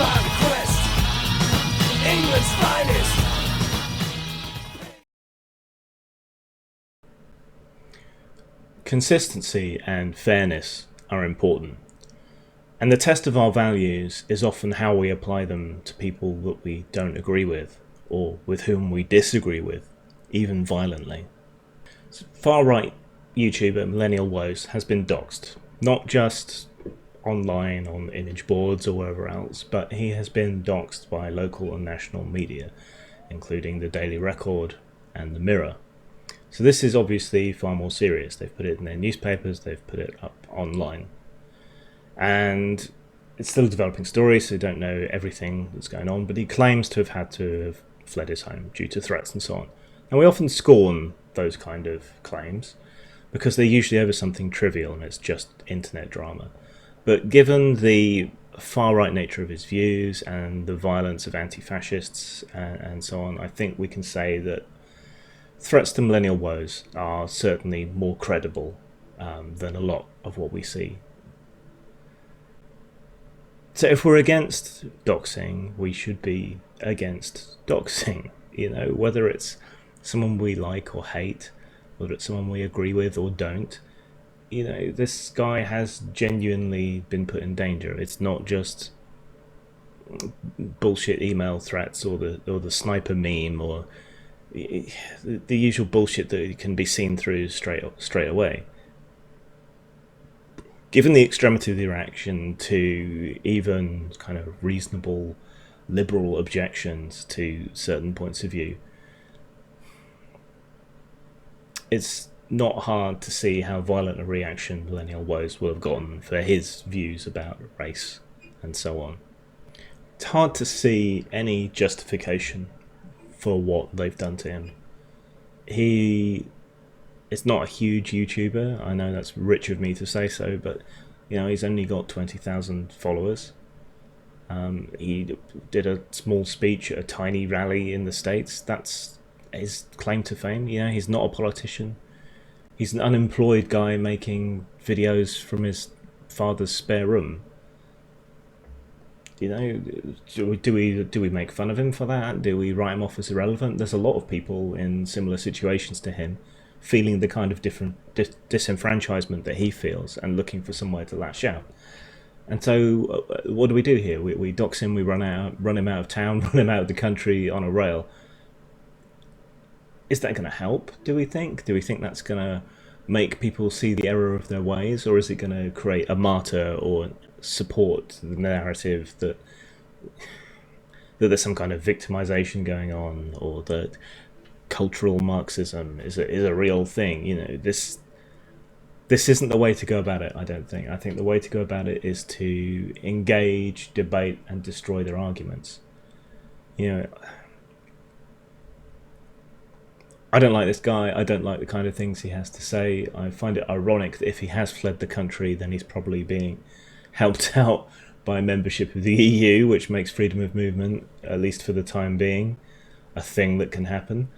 Van Quest, England's finest. Consistency and fairness are important, and the test of our values is often how we apply them to people that we don't agree with, or with whom we disagree with, even violently. Far-right YouTuber Millennial Woes has been doxxed, not just online on image boards or wherever else, but he has been doxxed by local and national media, including the Daily Record and the Mirror. So this is obviously far more serious. They've put it in their newspapers, they've put it up online. And it's still a developing story, so we don't know everything that's going on, but he claims to have had to have fled his home due to threats and so on. And we often scorn those kind of claims because they're usually over something trivial and it's just internet drama. But given the far-right nature of his views and the violence of anti-fascists and so on, I think we can say that threats to millennial woes are certainly more credible than a lot of what we see. So if we're against doxing, we should be against doxing. You know, whether it's someone we like or hate, whether it's someone we agree with or don't. You know, this guy has genuinely been put in danger. It's not just bullshit email threats or the sniper meme or the usual bullshit that can be seen through straight away. Given the extremity of the reaction to even kind of reasonable liberal objections to certain points of view, it's not hard to see how violent a reaction Millennial Woes will have gotten for his views about race and so on. It's hard to see any justification for what they've done to him. He is not a huge YouTuber. I know that's rich of me to say so, but you know, he's only got 20,000 followers. He did a small speech at a tiny rally in the States. That's his claim to fame. You know, he's not a politician. He's an unemployed guy making videos from his father's spare room. You know, do we make fun of him for that? Do we write him off as irrelevant? There's a lot of people in similar situations to him feeling the kind of different disenfranchisement that he feels and looking for somewhere to lash out. And so what do we do here? We dox him, we run him out of town, run him out of the country on a rail. Is that going to help, do we think? Do we think that's going to make people see the error of their ways, or is it going to create a martyr or support the narrative that there's some kind of victimization going on, or that cultural Marxism is a real thing? You know, this isn't the way to go about it, I don't think. I think the way to go about it is to engage, debate, and destroy their arguments. You know, I don't like this guy. I don't like the kind of things he has to say. I find it ironic that if he has fled the country, then he's probably being helped out by membership of the EU, which makes freedom of movement, at least for the time being, a thing that can happen.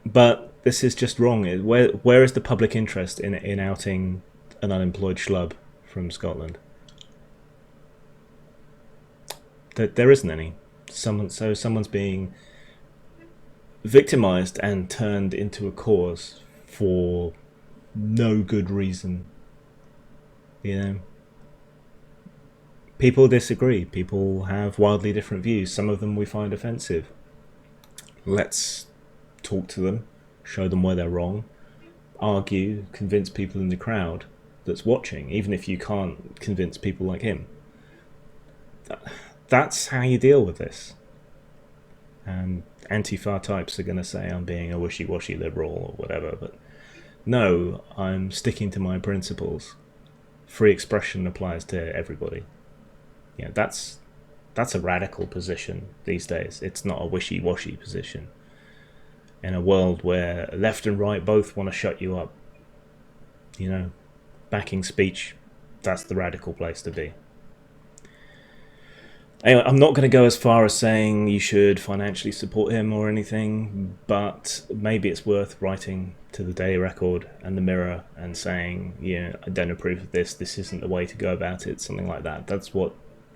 But this is just wrong. Where is the public interest in outing an unemployed schlub from Scotland? There isn't any. Someone's being victimized and turned into a cause for no good reason. You know, people disagree. People have wildly different views. Some of them we find offensive. Let's talk to them, show them where they're wrong, argue, convince people in the crowd that's watching, even if you can't convince people like him. That's how you deal with this. And Antifa types are going to say I'm being a wishy-washy liberal or whatever, but no, I'm sticking to my principles. Free expression applies to everybody. You know, that's a radical position these days. It's not a wishy-washy position. In a world where left and right both want to shut you up, you know, backing speech, that's the radical place to be. Anyway, I'm not going to go as far as saying you should financially support him or anything, but maybe it's worth writing to the Daily Record and the Mirror and saying, yeah, I don't approve of this, this isn't the way to go about it, something like that. That's what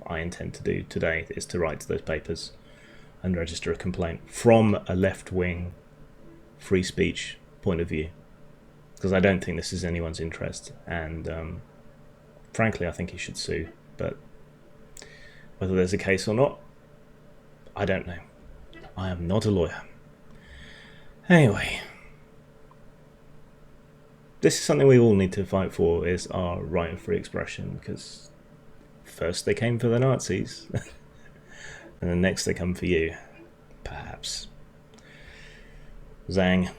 what I intend to do today is to write to those papers and register a complaint from a left-wing free speech point of view, because I don't think this is anyone's interest, and frankly I think he should sue, but whether there's a case or not, I don't know. I am not a lawyer. Anyway, this is something we all need to fight for, is our right of free expression, because first they came for the Nazis and then next they come for you, perhaps. Zang.